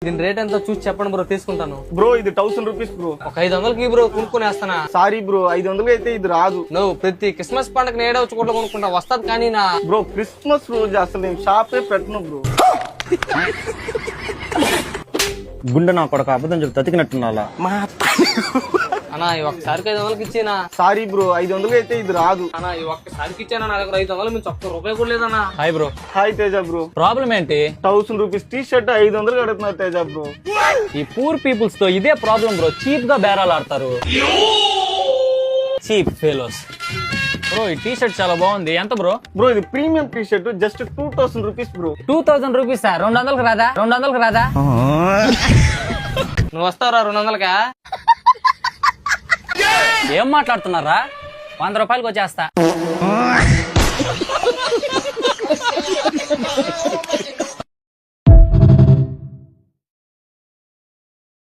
దీని రేట్ ఎంత చూసి చెప్పండి బ్రో, తీసుకుంటాను. బ్రో ఇది 1000 రూపీస్ బ్రో. ఒక 500కి బ్రో కొనుక్కునేస్తానా? సారీ బ్రో, 500 అయితే ఇది రాదు. నువ్వు ప్రతి క్రిస్మస్ పండుగ నేడే వచ్చి కూడా కొనుక్కుంటా, వస్తాది కానీ నా. బ్రో క్రిస్మస్ రోజు అసలు నేను షాపే పెట్టను బ్రో. గుండె నా కొడుకు అబద్ధం చెప్పి తతికినట్టున్నా. మా అన్నా ఈ ఒక్కసారికి 500కి ఇచ్చేనా? సారీ బ్రో, 500 అయితే ఇది రాదు. అన్నా ఈ ఒక్కసారికి ఇచ్చానా, నా దగ్గర 500 నుంచి ఒక్క రూపాయి కూడా లేదన్నా. Hi bro. Hi Teja bro. Problem ఏంటి? 1000 రూపీస్ టీ షర్ట్ 500 అడుగుతున్నారు తేజ బ్రో. ఈ పూర్ పీపుల్స్ తో ఇదే ప్రాబ్లం బ్రో, చీప్ గా బేరాలు ఆడతారు. Cheap fellows. బ్రో ఈ టీ షర్ట్ చాలా బాగుంది, ఎంత బ్రో? బ్రో ఇది premium T shirt, just 2000 rupees bro. 2000 rupees 200కి రాదా? 200కి రాదా? నువ్వు వస్తావురా 200కా? ఏం మాట్లాడుతున్నారా? 100 రూపాయలకి వచ్చేస్తా.